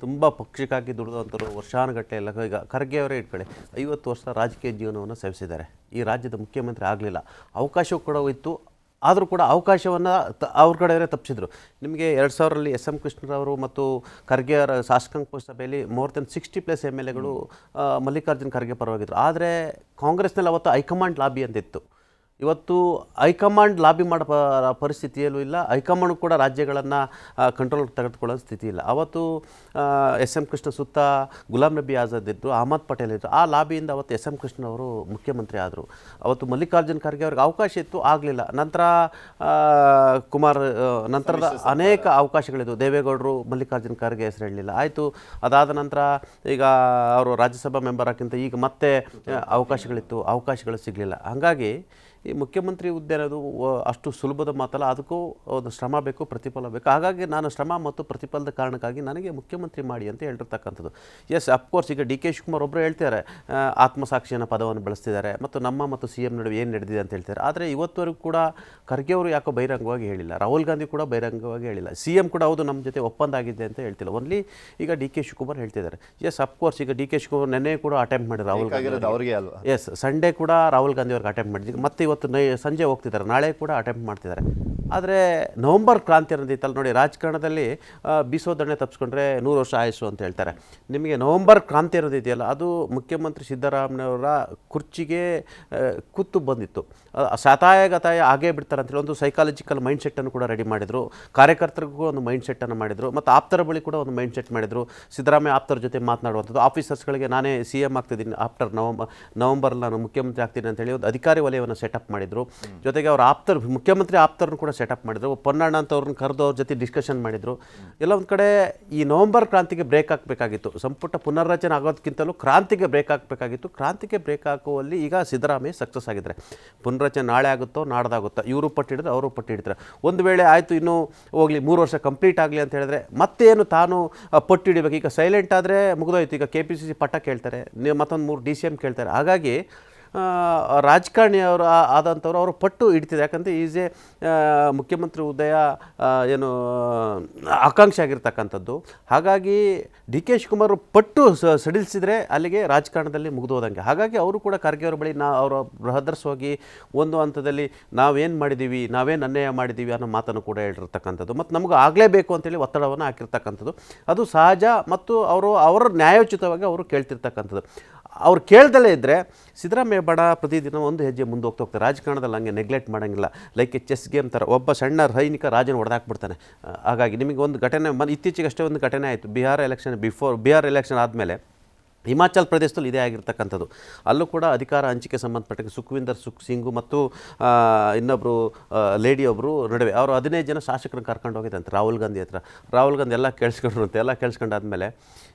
ತುಂಬ ಪಕ್ಷಕ್ಕಾಗಿ ದುಡಿದಂಥವ್ರು ವರ್ಷಾನುಗಟ್ಟಲೆ ಎಲ್ಲ. ಈಗ ಖರ್ಗೆ ಅವರೇ ಇಟ್ಕೊಳ್ಳಿ, 50 ವರ್ಷ ರಾಜಕೀಯ ಜೀವನವನ್ನು ಸೇವಿಸಿದ್ದಾರೆ. ಈ ರಾಜ್ಯದ ಮುಖ್ಯಮಂತ್ರಿ ಆಗಲಿಲ್ಲ, ಅವಕಾಶ ಕೂಡ ಹೋಯಿತು, ಆದರೂ ಕೂಡ ಅವಕಾಶವನ್ನು ಅವ್ರ ಕಡೆಯವರೇ ತಪ್ಪಿಸಿದ್ರು. ನಿಮಗೆ 2000ರಲ್ಲಿ SM ಕೃಷ್ಣರವರು ಮತ್ತು ಖರ್ಗೆ ಅವರ ಶಾಸಕಾಂಗ ಸಭೆಯಲ್ಲಿ ಮೋರ್ ದೆನ್ 60+ MLAಗಳು ಮಲ್ಲಿಕಾರ್ಜುನ್ ಖರ್ಗೆ ಪರವಾಗಿದ್ರು. ಆದರೆ ಕಾಂಗ್ರೆಸ್ನಲ್ಲಿ ಅವತ್ತು ಹೈಕಮಾಂಡ್ ಲಾಬಿ ಅಂತಿತ್ತು. ಇವತ್ತು ಹೈಕಮಾಂಡ್ ಲಾಬಿ ಮಾಡೋ ಪರಿಸ್ಥಿತಿಯಲ್ಲೂ ಇಲ್ಲ, ಹೈಕಮಾಂಡ್ ಕೂಡ ರಾಜ್ಯಗಳನ್ನು ಕಂಟ್ರೋಲ್ ತೆಗೆದುಕೊಳ್ಳೋ ಸ್ಥಿತಿ ಇಲ್ಲ. ಅವತ್ತು SM ಕೃಷ್ಣ ಸುತ್ತ ಗುಲಾಂ ನಬಿ ಆಜಾದ್ ಇದ್ದರು, ಅಹಮದ್ ಪಟೇಲ್ ಇದ್ದರು. ಆ ಲಾಬಿಯಿಂದ ಅವತ್ತು SM ಕೃಷ್ಣ ಅವರು ಮುಖ್ಯಮಂತ್ರಿ ಆದರು. ಅವತ್ತು ಮಲ್ಲಿಕಾರ್ಜುನ್ ಖರ್ಗೆ ಅವ್ರಿಗೆ ಅವಕಾಶ ಇತ್ತು, ಆಗಲಿಲ್ಲ. ನಂತರ ನಂತರದ ಅನೇಕ ಅವಕಾಶಗಳಿದ್ವು. ದೇವೇಗೌಡರು ಮಲ್ಲಿಕಾರ್ಜುನ್ ಖರ್ಗೆ ಹೆಸರು ಹೇಳಲಿಲ್ಲ, ಆಯಿತು. ಅದಾದ ನಂತರ ಈಗ ಅವರು ರಾಜ್ಯಸಭಾ ಮೆಂಬರ್ ಹಾಕಿಂತ ಈಗ ಮತ್ತೆ ಅವಕಾಶಗಳಿತ್ತು, ಅವಕಾಶಗಳು ಸಿಗಲಿಲ್ಲ. ಹಾಗಾಗಿ ಈ ಮುಖ್ಯಮಂತ್ರಿ ಹುದ್ದೆ ಅನ್ನೋದು ಅಷ್ಟು ಸುಲಭದ ಮಾತಲ್ಲ, ಅದಕ್ಕೂ ಒಂದು ಶ್ರಮ ಬೇಕು, ಪ್ರತಿಫಲ ಬೇಕು. ಹಾಗಾಗಿ ನಾನು ಶ್ರಮ ಮತ್ತು ಪ್ರತಿಫಲದ ಕಾರಣಕ್ಕಾಗಿ ನನಗೆ ಮುಖ್ಯಮಂತ್ರಿ ಮಾಡಿ ಅಂತ ಹೇಳಿರ್ತಕ್ಕಂಥದ್ದು. ಎಸ್, ಅಫ್ಕೋರ್ಸ್ ಈಗ DK ಶಿವಕುಮಾರ್ ಒಬ್ಬರು ಹೇಳ್ತಾರೆ ಆತ್ಮಸಾಕ್ಷಿಯನ್ನು ಪದವನ್ನು ಬಳಸ್ತಿದ್ದಾರೆ ಮತ್ತು ನಮ್ಮ ಮತ್ತು CM ನಡುವೆ ಏನು ನಡೆದಿದೆ ಅಂತ ಹೇಳ್ತಾರೆ. ಆದರೆ ಇವತ್ತವರೆಗೂ ಕೂಡ ಖರ್ಗೆ ಅವರು ಯಾಕೋ ಬಹಿರಂಗವಾಗಿ ಹೇಳಿಲ್ಲ, ರಾಹುಲ್ ಗಾಂಧಿ ಕೂಡ ಬಹಿರಂಗವಾಗಿ ಹೇಳಿಲ್ಲ, CM ಕೂಡ ಹೌದು ನಮ್ಮ ಜೊತೆ ಒಪ್ಪಂದ ಆಗಿದೆ ಅಂತ ಹೇಳ್ತಿಲ್ಲ. ಓನ್ಲಿ ಈಗ DK ಶಿವಕುಮಾರ್ ಹೇಳ್ತಿದ್ದಾರೆ. ಎಸ್, ಅಫ್ಕೋರ್ಸ್ ಈಗ DK ಶಿವಕುಮಾರ್ ನೆನ್ನೆ ಕೂಡ ಅಟೆಂಪ್ಟ್ ಮಾಡಿದ್ರು ರಾಹುಲ್ ಗಾಂಧಿ ಅವ್ರಿಗೆ ಅಲ್ವಾ. ಎಸ್, ಸಂಡೇ ಕೂಡ ರಾಹುಲ್ ಗಾಂಧಿ ಅವ್ರಿಗೆ ಅಟೆಂಪ್ಟ್ ಮಾಡಿದ್ರು. ಮತ್ತೆ ಇವತ್ತು ಸಂಜೆ ಹೋಗ್ತಿದ್ದಾರೆ, ನಾಳೆ ಕೂಡ ಅಟೆಂಪ್ಟ್ ಮಾಡ್ತಿದ್ದಾರೆ. ಆದರೆ ನವಂಬರ್ ಕ್ರಾಂತಿ ಅನ್ನೋದಿತ್ತಲ್ಲ ನೋಡಿ, ರಾಜಕಾರಣದಲ್ಲಿ ಬೀಸೋದನ್ನೇ ತಪ್ಪಿಸ್ಕೊಂಡ್ರೆ 100 ವರ್ಷ ಆಯಸ್ಸು ಅಂತ ಹೇಳ್ತಾರೆ. ನಿಮಗೆ ನವಂಬರ್ ಕ್ರಾಂತಿ ಅನ್ನೋದಿದೆಯಲ್ಲ, ಅದು ಮುಖ್ಯಮಂತ್ರಿ ಸಿದ್ದರಾಮಯ್ಯವರ ಕುರ್ಚಿಗೆ ಕುತ್ತು ಬಂದಿತ್ತು. ಶತಾಯಗತಾಯ ಆಗೇ ಬಿಡ್ತಾರೆ ಅಂತೇಳಿ ಒಂದು ಸೈಕಾಲಜಿಕಲ್ ಮೈಂಡ್ ಸೆಟ್ಟನ್ನು ಕೂಡ ರೆಡಿ ಮಾಡಿದರು. ಕಾರ್ಯಕರ್ತರಿಗೂ ಒಂದು ಮೈಂಡ್ ಸೆಟ್ಟನ್ನು ಮಾಡಿದರು ಮತ್ತು ಆಪ್ತರ ಬಳಿ ಕೂಡ ಒಂದು ಮೈಂಡ್ ಸೆಟ್ ಮಾಡಿದರು. ಸಿದ್ದರಾಮಯ್ಯ ಆಪ್ತರ ಜೊತೆ ಮಾತನಾಡುವಂಥದ್ದು, ಆಫೀಸರ್ಸ್ಗಳಿಗೆ ನಾನೇ CM ಆಗ್ತಿದ್ದೀನಿ, ಆಫ್ಟರ್ ನವಂಬರ್ ನಾನು ಮುಖ್ಯಮಂತ್ರಿ ಆಗ್ತೀನಿ ಅಂತೇಳಿ ಒಂದು ಅಧಿಕಾರಿ ವಲಯವನ್ನು ಸೆಟಪ್ ಮಾಡಿದರು. ಜೊತೆಗೆ ಅವ್ರ ಮುಖ್ಯಮಂತ್ರಿ ಆಪ್ತರನ್ನು ಕೂಡ ಸೆಟಪ್ ಮಾಡಿದರು. ಪೊನ್ನಣ್ಣ ಅಂತ ಅವ್ರನ್ನ ಕರೆದು ಅವ್ರ ಜೊತೆ ಡಿಸ್ಕಷನ್ ಮಾಡಿದರು. ಎಲ್ಲ ಒಂದು ಕಡೆ ಈ ನವಂಬರ್ ಕ್ರಾಂತಿಗೆ ಬ್ರೇಕ್ ಹಾಕಬೇಕಾಗಿತ್ತು. ಸಂಪುಟ ಪುನರ್ರಚನೆ ಆಗೋದಕ್ಕಿಂತಲೂ ಕ್ರಾಂತಿಗೆ ಬ್ರೇಕ್ ಹಾಕಬೇಕಾಗಿತ್ತು. ಕ್ರಾಂತಿಗೆ ಬ್ರೇಕ್ ಹಾಕುವಲ್ಲಿ ಈಗ ಸಿದ್ದರಾಮಯ್ಯ ಸಕ್ಸಸ್ ಆಗಿದ್ದಾರೆ. ಪುನರ್ರಚನೆ ನಾಳೆ ಆಗುತ್ತೋ ನಾಡ್ದಾಗುತ್ತೋ, ಇವರು ಪಟ್ಟಿಡಿದ್ರೆ ಅವರು ಪಟ್ಟಿಡ್ತಾರೆ. ಒಂದು ವೇಳೆ ಆಯಿತು ಇನ್ನೂ ಹೋಗಲಿ 3 ವರ್ಷ ಕಂಪ್ಲೀಟ್ ಆಗಲಿ ಅಂತ ಹೇಳಿದ್ರೆ ಮತ್ತೇನು ತಾನು ಪಟ್ಟಿಡಬೇಕು. ಈಗ ಸೈಲೆಂಟ್ ಆದರೆ ಮುಗಿದೋಯ್ತು. ಈಗ KPCC ಪಟ್ಟ ಕೇಳ್ತಾರೆ, ಮತ್ತೊಂದು 3 DCM ಕೇಳ್ತಾರೆ. ಹಾಗಾಗಿ ರಾಜಕಾರಣಿಯವರು ಆದಂಥವ್ರು ಅವರು ಪಟ್ಟು ಹಿಡಿತಿದೆ. ಯಾಕಂದರೆ ಈಸ್ ಎ ಮುಖ್ಯಮಂತ್ರಿ ಹುದ್ದೆಯ ಏನು ಆಕಾಂಕ್ಷೆ ಆಗಿರ್ತಕ್ಕಂಥದ್ದು. ಹಾಗಾಗಿ DK ಶಿವಕುಮಾರ್ ಪಟ್ಟು ಸಡಿಲಿಸಿದರೆ ಅಲ್ಲಿಗೆ ರಾಜಕಾರಣದಲ್ಲಿ ಮುಗಿದೋದಂಗೆ. ಹಾಗಾಗಿ ಅವರು ಕೂಡ ಖರ್ಗೆ ಅವರ ಬಳಿ ಅವರ ಬೃಹದರ್ಶವಾಗಿ ಒಂದು ಹಂತದಲ್ಲಿ ನಾವೇನು ಮಾಡಿದ್ದೀವಿ, ನಾವೇನು ಅನ್ಯಾಯ ಮಾಡಿದ್ದೀವಿ ಅನ್ನೋ ಮಾತನ್ನು ಕೂಡ ಹೇಳಿರ್ತಕ್ಕಂಥದ್ದು ಮತ್ತು ನಮಗೆ ಆಗಲೇಬೇಕು ಅಂತೇಳಿ ಒತ್ತಡವನ್ನು ಹಾಕಿರ್ತಕ್ಕಂಥದ್ದು. ಅದು ಸಹಜ ಮತ್ತು ಅವರು ನ್ಯಾಯೋಚಿತವಾಗಿ ಅವರು ಕೇಳ್ತಿರ್ತಕ್ಕಂಥದ್ದು. ಅವ್ರು ಕೇಳ್ದಲೇ ಇದ್ದರೆ ಸಿದ್ದರಾಮಯ್ಯ ಬಡ ಪ್ರತಿದಿನ ಒಂದು ಹೆಜ್ಜೆ ಮುಂದೆ ಹೋಗ್ತಾರೆ. ರಾಜಕಾರಣದಲ್ಲಿ ಹಂಗೆ ನೆಗ್ಲೆಕ್ಟ್ ಮಾಡೋಂಗಿಲ್ಲ. ಲೈಕ್ ಎ ಚೆಸ್ ಗೇಮ್ ಥರ ಒಬ್ಬ ಸಣ್ಣ ಸೈನಿಕ ರಾಜನ ಹೊಡೆದಾಕ್ಬಿಡ್ತಾನೆ. ಹಾಗಾಗಿ ನಿಮಗೆ ಒಂದು ಘಟನೆ ಇತ್ತೀಚೆಗಷ್ಟೇ ಒಂದು ಘಟನೆ ಆಯಿತು. ಬಿಹಾರ್ ಎಲೆಕ್ಷನ್ ಆದಮೇಲೆ ಹಿಮಾಚಲ್ ಪ್ರದೇಶದಲ್ಲಿ ಇದೇ ಆಗಿರ್ತಕ್ಕಂಥದ್ದು. ಅಲ್ಲೂ ಕೂಡ ಅಧಿಕಾರ ಹಂಚಿಕೆ ಸಂಬಂಧಪಟ್ಟ ಸುಖ್ವಿಂದರ್ ಸಿಂಗು ಮತ್ತು ಇನ್ನೊಬ್ಬರು ಲೇಡಿಯೊಬ್ಬರು ನಡುವೆ ಅವರು 15 ಜನ ಶಾಸಕರನ್ನು ಕರ್ಕೊಂಡು ಹೋಗಿದ್ದಂತೆ ರಾಹುಲ್ ಗಾಂಧಿ ಹತ್ರ. ರಾಹುಲ್ ಗಾಂಧಿ ಎಲ್ಲ ಕೇಳಿಸ್ಕೊಂಡ್ರಂತೆ. ಎಲ್ಲ ಕೇಳಿಸ್ಕೊಂಡಾದ್ಮೇಲೆ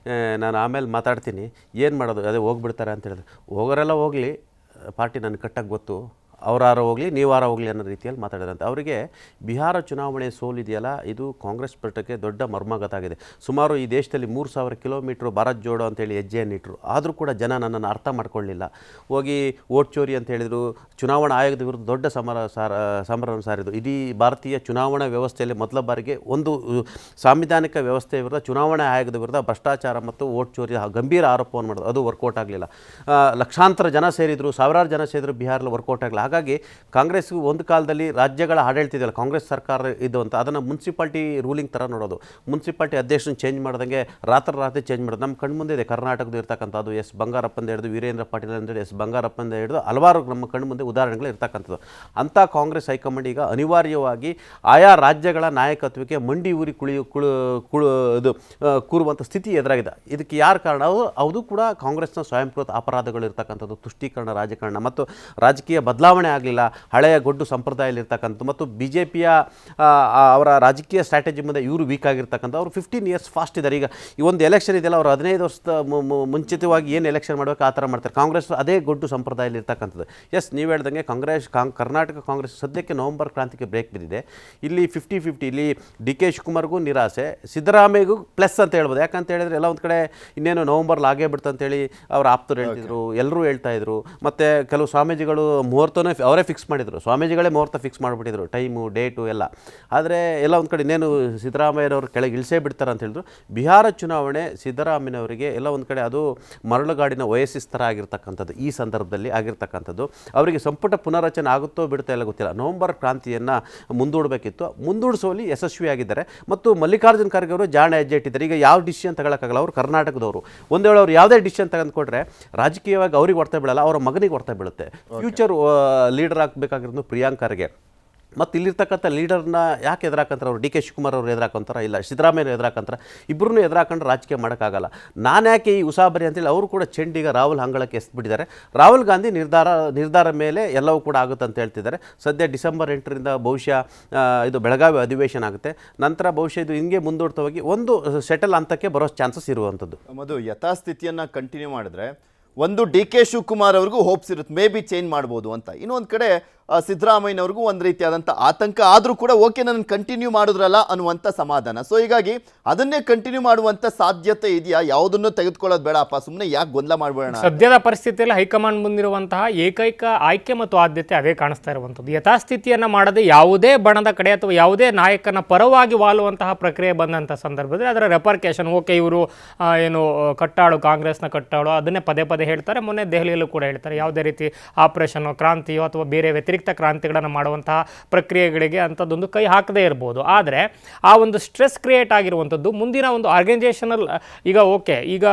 ನಾನು ಆಮೇಲೆ ಮಾತಾಡ್ತೀನಿ, ಏನು ಮಾಡೋದು, ಅದೇ ಹೋಗ್ಬಿಡ್ತಾರೆ ಅಂತ ಹೇಳಿದ್ರು. ಹೋಗೋರೆಲ್ಲ ಹೋಗಲಿ, ಪಾರ್ಟಿ ನನಗೆ ಕಟ್ಟಾಗಿ ಗೊತ್ತು, ಅವರಾರ ಹೋಗಲಿ ನೀವಾರ ಹೋಗಲಿ ಅನ್ನೋ ರೀತಿಯಲ್ಲಿ ಮಾತಾಡಿದಂತೆ. ಅವರಿಗೆ ಬಿಹಾರ ಚುನಾವಣೆ ಸೋಲಿದೆಯಲ್ಲ, ಇದು ಕಾಂಗ್ರೆಸ್ ಪಕ್ಷಕ್ಕೆ ದೊಡ್ಡ ಮರ್ಮಾಘಾತ ಆಗಿದೆ. ಸುಮಾರು ಈ ದೇಶದಲ್ಲಿ 3000 ಕಿಲೋಮೀಟ್ರ್ ಭಾರತ್ ಜೋಡೋ ಅಂತೇಳಿ ಹೆಜ್ಜೆಯನ್ನಿಟ್ಟರು. ಆದರೂ ಕೂಡ ಜನ ನನ್ನನ್ನು ಅರ್ಥ ಮಾಡ್ಕೊಳ್ಳಿಲ್ಲ. ಹೋಗಿ ವೋಟ್ ಚೋರಿ ಅಂತ ಹೇಳಿದರು. ಚುನಾವಣಾ ಆಯೋಗದ ವಿರುದ್ಧ ದೊಡ್ಡ ಸಮರ ಸಾರಿದರು. ಇಡೀ ಭಾರತೀಯ ಚುನಾವಣಾ ವ್ಯವಸ್ಥೆಯಲ್ಲಿ ಮೊದಲ ಬಾರಿಗೆ ಒಂದು ಸಾಂವಿಧಾನಿಕ ವ್ಯವಸ್ಥೆಯ ವಿರುದ್ಧ ಚುನಾವಣಾ ಆಯೋಗದ ವಿರುದ್ಧ ಭ್ರಷ್ಟಾಚಾರ ಮತ್ತು ವೋಟ್ ಚೋರಿ ಗಂಭೀರ ಆರೋಪವನ್ನು ಮಾಡಿದ್ರು. ಅದು ವರ್ಕೌಟ್ ಆಗಲಿಲ್ಲ. ಲಕ್ಷಾಂತರ ಜನ ಸೇರಿದರು, ಸಾವಿರಾರು ಜನ ಸೇರಿದ್ರು, ಬಿಹಾರಲ್ಲಿ ವರ್ಕೌಟ್ ಆಗಲಿಲ್ಲ. ಹಾಗಾಗಿ ಕಾಂಗ್ರೆಸ್ಗೂ ಒಂದು ಕಾಲದಲ್ಲಿ ರಾಜ್ಯಗಳ ಆಡಳಿತ ಇದೆಯಲ್ಲ, ಕಾಂಗ್ರೆಸ್ ಸರ್ಕಾರ ಇದು ಅಂತ ಅದನ್ನು ಮುನ್ಸಿಪಾಲ್ಟಿ ರೂಲಿಂಗ್ ಥರ ನೋಡೋದು. ಮುನ್ಸಿಪಾಲ್ಟಿ ಅಧ್ಯಕ್ಷರನ್ನ ಚೇಂಜ್ ಮಾಡ್ದಂಗೆ ರಾತ್ರಿ ಚೇಂಜ್ ಮಾಡೋದು. ನಮ್ಮ ಕಣ್ಮುಂದೆ ಇದೆ ಕರ್ನಾಟಕದ ಇರ್ತಕ್ಕಂಥದ್ದು. ಎಸ್ ಬಂಗಾರಪ್ಪಂದ ಹಿಡಿದು ವೀರೇಂದ್ರ ಪಾಟೀಲ್ ಅಂತೇಳಿ ಬಂಗಾರಪ್ಪಂದ ಹಿಡಿದು ಹಲವಾರು ನಮ್ಮ ಕಣ್ಮುಂದೆ ಉದಾಹರಣೆಗಳು ಇರ್ತಕ್ಕಂಥದ್ದು. ಅಂಥ ಕಾಂಗ್ರೆಸ್ ಹೈಕಮಾಂಡ್ ಈಗ ಅನಿವಾರ್ಯವಾಗಿ ಆಯಾ ರಾಜ್ಯಗಳ ನಾಯಕತ್ವಕ್ಕೆ ಮಂಡಿ ಊರಿ ಕೂರುವಂಥ ಸ್ಥಿತಿ ಎದುರಾಗಿದೆ. ಇದಕ್ಕೆ ಯಾರು ಕಾರಣ? ಅದು ಕೂಡ ಕಾಂಗ್ರೆಸ್ನ ಸ್ವಯಂಕೃತ ಅಪರಾಧಗಳು ಇರ್ತಕ್ಕಂಥದ್ದು, ತುಷ್ಟೀಕರಣ ರಾಜಕಾರಣ ಮತ್ತು ರಾಜಕೀಯ ಬದಲಾವಣೆ ಆಗಲಿಲ್ಲ. ಹಳೆಯ ಗೊಡ್ಡು ಸಂಪ್ರದಾಯದಲ್ಲಿರ್ತಕ್ಕಂಥ ಮತ್ತು BJPಯ ಅವರ ರಾಜಕೀಯ ಸ್ಟ್ರಾಟಜಿ ಮುಂದೆ ಇವರು ವೀಕ್ ಆಗಿರ್ತಕ್ಕಂಥ. ಅವರು 15 ಇಯರ್ಸ್ ಫಾಸ್ಟ್ ಇದ್ದಾರೆ. ಈಗ ಈ ಒಂದು ಎಲೆಕ್ಷನ್ ಇದೆಯಲ್ಲ, ಅವರು 15 ವರ್ಷದ ಮುಂಚಿತವಾಗಿ ಏನು ಎಲೆಕ್ಷನ್ ಮಾಡಬೇಕು ಆ ಥರ ಮಾಡ್ತಾರೆ. ಕಾಂಗ್ರೆಸ್ ಅದೇ ಗೊಡ್ಡು ಸಂಪ್ರದಾಯದಲ್ಲಿರ್ತಕ್ಕಂಥದ್ದು. ಎಸ್, ನೀವು ಹೇಳ್ದಂಗೆ ಕರ್ನಾಟಕ ಕಾಂಗ್ರೆಸ್ ಸದ್ಯಕ್ಕೆ ನವಂಬರ್ ಕ್ರಾಂತಿಗೆ ಬ್ರೇಕ್ ಬಿದ್ದಿದೆ. ಇಲ್ಲಿ 50-50. ಇಲ್ಲಿ DK ಶಿವಕುಮಾರ್ಗೂ ನಿರಾಸೆ, ಸಿದ್ದರಾಮಯ್ಯಗೂ ಪ್ಲಸ್ ಅಂತ ಹೇಳ್ಬೋದು. ಯಾಕಂತ ಹೇಳಿದ್ರೆ ಎಲ್ಲ ಒಂದು ಕಡೆ ಇನ್ನೇನು ನವಂಬರ್ಲಿ ಆಗೇ ಬಿಡ್ತಂತೇಳಿ ಅವ್ರ ಆಪ್ತರು ಹೇಳ್ತಿದ್ರು, ಎಲ್ಲರೂ ಹೇಳ್ತಾಯಿದ್ರು. ಮತ್ತು ಕೆಲವು ಸ್ವಾಮೀಜಿಗಳು ಮುಹೂರ್ತನೇ ಅವರೇ ಫಿಕ್ಸ್ ಮಾಡಿದರು, ಸ್ವಾಮೀಜಿಗಳೇ ಮುಹೂರ್ತ ಫಿಕ್ಸ್ ಮಾಡಿಬಿಟ್ಟಿದ್ರು, ಟೈಮು ಡೇಟು ಎಲ್ಲ. ಆದರೆ ಎಲ್ಲ ಒಂದು ಕಡೆ ಇನ್ನೇನು ಸಿದ್ದರಾಮಯ್ಯನವರು ಕೆಳಗೆ ಇಳಿಸೇ ಬಿಡ್ತಾರೆ ಅಂತ ಹೇಳಿದ್ರು. ಬಿಹಾರ ಚುನಾವಣೆ ಸಿದ್ದರಾಮಯ್ಯನವರಿಗೆ ಎಲ್ಲ ಒಂದು ಕಡೆ ಅದು ಮರಳುಗಾಡಿನ ಒಯಸಿಸ್ ಥರ ಆಗಿರ್ತಕ್ಕಂಥದ್ದು, ಈ ಸಂದರ್ಭದಲ್ಲಿ ಆಗಿರ್ತಕ್ಕಂಥದ್ದು. ಅವರಿಗೆ ಸಂಪುಟ ಪುನರಚನೆ ಆಗುತ್ತೋ ಬಿಡುತ್ತೋ ಎಲ್ಲ ಗೊತ್ತಿಲ್ಲ. ನವೆಂಬರ್ ಕ್ರಾಂತಿಯನ್ನು ಮುಂದೂಡಬೇಕಿತ್ತು, ಮುಂದೂಡಿಸುವಲ್ಲಿ ಯಶಸ್ವಿಯಾಗಿದ್ದಾರೆ. ಮತ್ತು ಮಲ್ಲಿಕಾರ್ಜುನ್ ಖರ್ಗೆ ಅವರು ಜಾಣ ಹೆಜ್ಜೆ ಇಟ್ಟಿದ್ದಾರೆ. ಈಗ ಯಾವ ಡಿಸಿಷನ್ ತಗೊಳಕ್ಕಾಗಲ್ಲ, ಅವರು ಕರ್ನಾಟಕದವರು. ಒಂದು ವೇಳೆ ಅವ್ರು ಯಾವುದೇ ಡಿಸಿಷನ್ ತೆಗೆದುಕೊಟ್ರೆ ರಾಜಕೀಯವಾಗಿ ಅವ್ರಿಗೆ ಹೊರ್ತಾ ಬೀಳಲ್ಲ, ಅವರ ಮಗನಿಗೆ ಹೊರ್ತಾ ಬೀಳುತ್ತೆ. ಫ್ಯೂಚರ್ ಲೀಡರ್ ಆಗಬೇಕಾಗಿರೋದು ಪ್ರಿಯಾಂಕ್ ಖರ್ಗೆ. ಮತ್ತು ಇಲ್ಲಿರ್ತಕ್ಕಂಥ ಲೀಡರ್ನ ಯಾಕೆ ಎದುರಾಕಂತಾರೆ ಅವರು? ಡಿ ಕೆ ಶಿವಕುಮಾರ್ ಅವರು ಎದುರಾಕಂತಾರ, ಇಲ್ಲ ಸಿದ್ದರಾಮಯ್ಯ ಎದುರಾಕಂತಾರೆ. ಇಬ್ಬರನ್ನೂ ಎದುರಾಕೊಂಡ್ರೆ ರಾಜಕೀಯ ಮಾಡೋಕ್ಕಾಗಲ್ಲ. ನಾನು ಯಾಕೆ ಈ ಉಸಾಬರಿ ಅಂತೇಳಿ ಅವರು ಕೂಡ ಚೆಂಡೀಗ ರಾಹುಲ್ ಹಂಗಳಕ್ಕೆ ಎಸ್ಬಿಟ್ಟಿದ್ದಾರೆ. ರಾಹುಲ್ ಗಾಂಧಿ ನಿರ್ಧಾರ ಮೇಲೆ ಎಲ್ಲವೂ ಕೂಡ ಆಗುತ್ತೆ ಅಂತ ಹೇಳ್ತಿದ್ದಾರೆ. ಸದ್ಯ ಡಿಸೆಂಬರ್ 8ರಿಂದ ಬಹುಶಃ ಇದು ಬೆಳಗಾವಿ ಅಧಿವೇಶನ ಆಗುತ್ತೆ. ನಂತರ ಬಹುಶಃ ಇದು ಹಿಂಗೆ ಮುಂದೂಡ್ತಾ ಹೋಗಿ ಒಂದು ಸೆಟಲ್ ಹಂತಕ್ಕೆ ಬರೋ ಚಾನ್ಸಸ್ ಇರುವಂಥದ್ದು. ಮಧು, ಯಥಾಸ್ಥಿತಿಯನ್ನು ಕಂಟಿನ್ಯೂ ಮಾಡಿದ್ರೆ ಒಂದು ಡಿ ಕೆ ಶಿವಕುಮಾರ್ ಅವ್ರಿಗೂ ಹೋಪ್ಸ್ ಇರುತ್ತೆ, ಮೇ ಬಿ ಚೇಂಜ್ ಮಾಡ್ಬೋದು ಅಂತ. ಇನ್ನೊಂದು ಕಡೆ ಸಿದ್ದರಾಮಯ್ಯನವ್ರಿಗೂ ಒಂದು ರೀತಿಯಾದಂಥ ಆತಂಕ, ಆದರೂ ಕೂಡ ಓಕೆ ನಾನು ಕಂಟಿನ್ಯೂ ಮಾಡಿದ್ರಲ್ಲ ಅನ್ನುವಂಥ ಸಮಾಧಾನ. ಸೊ ಹೀಗಾಗಿ ಅದನ್ನೇ ಕಂಟಿನ್ಯೂ ಮಾಡುವಂಥ ಸಾಧ್ಯತೆ ಇದೆಯಾ? ಯಾವುದನ್ನು ತೆಗೆದುಕೊಳ್ಳೋದು ಬೇಡಪ್ಪ, ಸುಮ್ಮನೆ ಯಾಕೆ ಗೊಂದಲ ಮಾಡಬೇಡ? ಸದ್ಯದ ಪರಿಸ್ಥಿತಿಯಲ್ಲಿ ಹೈಕಮಾಂಡ್ ಮುಂದಿರುವಂತಹ ಏಕೈಕ ಆಯ್ಕೆ ಮತ್ತು ಆದ್ಯತೆ ಅದೇ ಕಾಣಿಸ್ತಾ ಇರುವಂಥದ್ದು. ಯಥಾಸ್ಥಿತಿಯನ್ನು ಮಾಡದೆ ಯಾವುದೇ ಬಣದ ಕಡೆ ಅಥವಾ ಯಾವುದೇ ನಾಯಕನ ಪರವಾಗಿ ವಾಲುವಂತಹ ಪ್ರಕ್ರಿಯೆ ಬಂದಂಥ ಸಂದರ್ಭದಲ್ಲಿ ಅದರ ರೆಪರ್ಕೇಷನ್, ಓಕೆ ಇವರು ಏನು ಕಟ್ಟಾಳು, ಕಾಂಗ್ರೆಸ್ನ ಕಟ್ಟಾಳು, ಅದನ್ನೇ ಪದೇ ಪದೇ ಹೇಳ್ತಾರೆ. ಮೊನ್ನೆ ದೆಹಲಿಯಲ್ಲೂ ಕೂಡ ಹೇಳ್ತಾರೆ, ಯಾವುದೇ ರೀತಿ ಆಪರೇಷನ್ ಕ್ರಾಂತಿಯೋ ಅಥವಾ ಬೇರೆ ವ್ಯತಿರಿಕ್ತ ಕ್ರಾಂತಿಗಳನ್ನು ಮಾಡುವಂತಹ ಪ್ರಕ್ರಿಯೆಗಳಿಗೆ ಅಂಥದ್ದೊಂದು ಕೈ ಹಾಕದೇ ಇರ್ಬೋದು. ಆದರೆ ಆ ಒಂದು ಸ್ಟ್ರೆಸ್ ಕ್ರಿಯೇಟ್ ಆಗಿರುವಂಥದ್ದು ಮುಂದಿನ ಒಂದು ಆರ್ಗನೈಸೇಷನಲ್, ಈಗ ಓಕೆ ಈಗ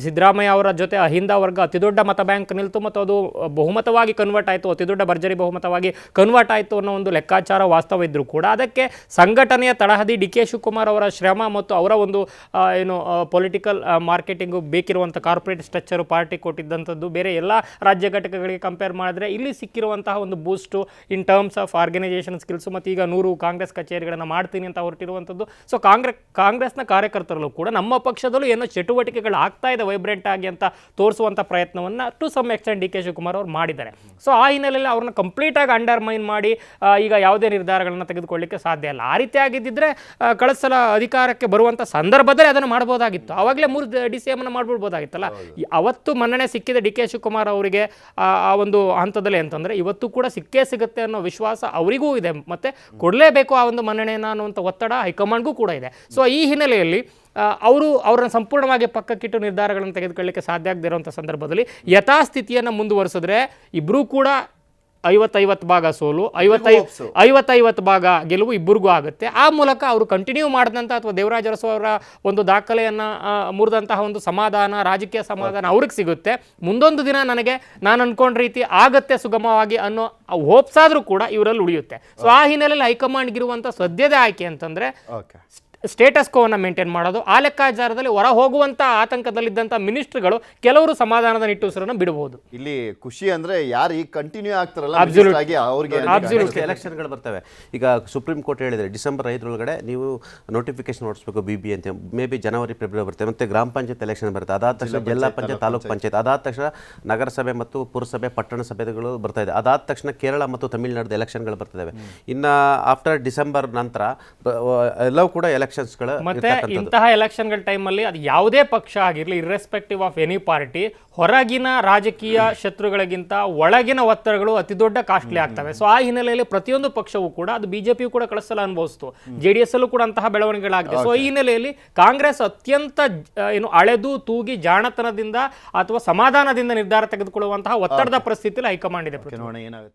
ಸಿದ್ದರಾಮಯ್ಯ ಅವರ ಜೊತೆ ಅಹಿಂದ ವರ್ಗ ಅತಿದೊಡ್ಡ ಮತ ಬ್ಯಾಂಕ್ ನಿಲ್ತು ಮತ್ತು ಅದು ಬಹುಮತವಾಗಿ ಕನ್ವರ್ಟ್ ಆಯಿತು, ಅತಿದೊಡ್ಡ ಭರ್ಜರಿ ಬಹುಮತವಾಗಿ ಕನ್ವರ್ಟ್ ಆಯಿತು ಅನ್ನೋ ಒಂದು ಲೆಕ್ಕಾಚಾರ ವಾಸ್ತವ ಇದ್ದರೂ ಕೂಡ ಅದಕ್ಕೆ ಸಂಘಟನೆಯ ತಳಹದಿ ಡಿ ಕೆ ಶಿವಕುಮಾರ್ ಅವರ ಶ್ರಮ ಮತ್ತು ಅವರ ಒಂದು ಏನು ಪೊಲಿಟಿಕಲ್ ಮಾರ್ಕೆಟಿಂಗು ಬೇಕಿರುವಂಥ ಕಾರ್ಪೊರೇಟ್ ಸ್ಟ್ರಕ್ಚರು ಪಾರ್ಟಿ ಕೊಟ್ಟಿದ್ದಂಥದ್ದು ಬೇರೆ ಎಲ್ಲ ರಾಜ್ಯ ಘಟಕಗಳಿಗೆ ಕಂಪೇರ್ ಮಾಡಿದ್ರೆ ಇಲ್ಲಿ ಸಿಕ್ಕಿರುವಂತಹ ಒಂದು boost in terms of organisation skills. ಮತ್ತು ಈಗ 100 ಕಾಂಗ್ರೆಸ್ ಕಚೇರಿಗಳನ್ನು ಮಾಡ್ತೀನಿ ಅಂತ ಹೊರಟಿರುವಂಥದ್ದು. ಸೊ ಕಾಂಗ್ರೆಸ್ನ ಕಾರ್ಯಕರ್ತರಲ್ಲೂ ಕೂಡ ನಮ್ಮ ಪಕ್ಷದಲ್ಲೂ ಏನೋ ಚಟುವಟಿಕೆಗಳು ಆಗ್ತಾ ಇದೆ ವೈಬ್ರೆಂಟ್ ಆಗಿ ಅಂತ ತೋರಿಸುವಂಥ ಪ್ರಯತ್ನವನ್ನು to some extent D K Shivakumar ಅವರು ಮಾಡಿದ್ದಾರೆ. ಸೊ ಆ ಹಿನ್ನೆಲೆಯಲ್ಲಿ ಅವ್ರನ್ನ ಕಂಪ್ಲೀಟಾಗಿ ಅಂಡರ್ಮೈನ್ ಮಾಡಿ ಈಗ ಯಾವುದೇ ನಿರ್ಧಾರಗಳನ್ನು ತೆಗೆದುಕೊಳ್ಳಿಕ್ಕೆ ಸಾಧ್ಯ ಇಲ್ಲ. ಆ ರೀತಿ ಆಗಿದ್ದಿದ್ರೆ ಕಳೆದ ಸಲ ಅಧಿಕಾರಕ್ಕೆ ಬರುವಂಥ ಸಂದರ್ಭದಲ್ಲಿ ಅದನ್ನು ಮಾಡ್ಬೋದಾಗಿತ್ತು, ಆವಾಗಲೇ 3 DCM ಮಾಡ್ಬಿಡ್ಬೋದಾಗಿತ್ತಲ್ಲ. ಅವತ್ತು ಮನ್ನಣೆ ಸಿಕ್ಕಿದೆ ಡಿ ಕೆ ಶಿವಕುಮಾರ್ ಅವರಿಗೆ ಆ ಒಂದು ಹಂತದಲ್ಲಿ ಅಂತಂದರೆ ಇವತ್ತು ಕೂಡ ಸಿಕ್ಕೇ ಸಿಗುತ್ತೆ ಅನ್ನೋ ವಿಶ್ವಾಸ ಅವರಿಗೂ ಇದೆ, ಮತ್ತು ಕೊಡಲೇಬೇಕು ಆ ಒಂದು ಮನ್ನಣೆಯನ್ನು ಅನ್ನುವಂಥ ಒತ್ತಡ ಹೈಕಮಾಂಡ್ಗೂ ಕೂಡ ಇದೆ. ಸೊ ಈ ಹಿನ್ನೆಲೆಯಲ್ಲಿ ಅವ್ರನ್ನ ಸಂಪೂರ್ಣವಾಗಿ ಪಕ್ಕಕ್ಕಿಟ್ಟು ನಿರ್ಧಾರಗಳನ್ನು ತೆಗೆದುಕೊಳ್ಳಲಿಕ್ಕೆ ಸಾಧ್ಯ ಆಗದೇ ಇರುವಂಥ ಸಂದರ್ಭದಲ್ಲಿ ಯಥಾಸ್ಥಿತಿಯನ್ನು ಮುಂದುವರಿಸಿದ್ರೆ ಇಬ್ಬರೂ ಕೂಡ 50-50 ಭಾಗ ಸೋಲು, 50-50 ಭಾಗ ಗೆಲುವು ಇಬ್ಬರಿಗೂ ಆಗುತ್ತೆ. ಆ ಮೂಲಕ ಅವರು ಕಂಟಿನ್ಯೂ ಮಾಡಿದಂಥ ಅಥವಾ ದೇವರಾಜ ಅರಸು ಅವರ ಒಂದು ದಾಖಲೆಯನ್ನು ಮುರಿದಂತಹ ಒಂದು ಸಮಾಧಾನ, ರಾಜಕೀಯ ಸಮಾಧಾನ ಅವ್ರಿಗೆ ಸಿಗುತ್ತೆ. ಮುಂದೊಂದು ದಿನ ನಾನು ಅನ್ಕೊಂಡ ರೀತಿ ಆಗತ್ತೆ ಸುಗಮವಾಗಿ ಅನ್ನೋ ಹೋಪ್ಸ್ ಆದರೂ ಕೂಡ ಇವರಲ್ಲಿ ಉಳಿಯುತ್ತೆ. ಸೊ ಆ ಹಿನ್ನೆಲೆಯಲ್ಲಿ ಹೈಕಮಾಂಡ್ಗಿರುವಂಥ ಸದ್ಯದ ಆಯ್ಕೆ ಅಂತಂದರೆ ಸ್ಟೇಟಸ್ ಕೋವನ್ನು ಮೇಂಟೈನ್ ಮಾಡೋದು. ಆ ಲೆಕ್ಕಾಚಾರದಲ್ಲಿ ಹೊರ ಹೋಗುವಂಥ ಆತಂಕದಲ್ಲಿದ್ದಂಥ ಮಿನಿಸ್ಟ್ರಿಗಳು ಕೆಲವರು ಸಮಾಧಾನದ ನಿಟ್ಟುಸಿರನ್ನು ಬಿಡಬಹುದು. ಇಲ್ಲಿ ಖುಷಿ ಅಂದ್ರೆ ಯಾರು ಈಗ ಕಂಟಿನ್ಯೂ ಆಗ್ತಾರಲ್ಲ ಅವ್ರಿಗೆ ಎಲೆಕ್ಷನ್ಗಳು ಬರ್ತವೆ. ಈಗ ಸುಪ್ರೀಂ ಕೋರ್ಟ್ ಹೇಳಿದರೆ ಡಿಸೆಂಬರ್ 5 ನೀವು ನೋಟಿಫಿಕೇಶನ್ ಹೊಡಿಸ್ಬೇಕು BB ಅಂತ. ಮೇ ಬಿ ಜನವರಿ ಫೆಬ್ರವರಿ ಬರ್ತದೆ. ಮತ್ತು ಗ್ರಾಮ ಪಂಚಾಯತ್ ಎಲೆಕ್ಷನ್ ಬರುತ್ತೆ. ಅದಾದ ತಕ್ಷಣ ಜಿಲ್ಲಾ ಪಂಚಾಯತ್, ತಾಲೂಕು ಪಂಚಾಯತ್, ಅದಾದ ತಕ್ಷಣ ನಗರಸಭೆ ಮತ್ತು ಪುರಸಭೆ, ಪಟ್ಟಣ ಸಭೆಗಳು ಬರ್ತಾ ಇದೆ. ಅದಾದ ತಕ್ಷಣ ಕೇರಳ ಮತ್ತು ತಮಿಳುನಾಡು ಎಲೆಕ್ಷನ್ಗಳು ಬರ್ತಿದ್ದಾವೆ. ಇನ್ನು ಆಫ್ಟರ್ ಡಿಸೆಂಬರ್ ನಂತರ ಎಲ್ಲವೂ ಕೂಡ ಮತ್ತೆ ಇಂತಹ ಎಲೆಕ್ಷನ್ಗಳ ಟೈಮಲ್ಲಿ ಅದು ಯಾವುದೇ ಪಕ್ಷ ಆಗಿರಲಿ, ಇರ್ರೆಸ್ಪೆಕ್ಟಿವ್ ಆಫ್ ಎನಿ ಪಾರ್ಟಿ, ಹೊರಗಿನ ರಾಜಕೀಯ ಶತ್ರುಗಳಿಗಿಂತ ಒಳಗಿನ ಒತ್ತಡಗಳು ಅತಿ ದೊಡ್ಡ ಕಾಸ್ಟ್ಲಿ ಆಗ್ತವೆ. ಸೊ ಆ ಹಿನ್ನೆಲೆಯಲ್ಲಿ ಪ್ರತಿಯೊಂದು ಪಕ್ಷವೂ ಕೂಡ, ಅದು ಬಿಜೆಪಿಯು ಕೂಡ ಕಳಿಸಲು ಅನುಭವಿಸ್ತು, JDS ಅಲ್ಲೂ ಕೂಡ ಅಂತಹ ಬೆಳವಣಿಗೆಗಳಾಗಿದೆ. ಸೊ ಈ ಹಿನ್ನೆಲೆಯಲ್ಲಿ ಕಾಂಗ್ರೆಸ್ ಅತ್ಯಂತ ಅಳೆದು ತೂಗಿ ಜಾಣತನದಿಂದ ಅಥವಾ ಸಮಾಧಾನದಿಂದ ನಿರ್ಧಾರ ತೆಗೆದುಕೊಳ್ಳುವಂತಹ ಒತ್ತಡದ ಪರಿಸ್ಥಿತಿಯಲ್ಲಿ ಹೈಕಮಾಂಡ್ ಇದೆ. ಏನಾಗುತ್ತೆ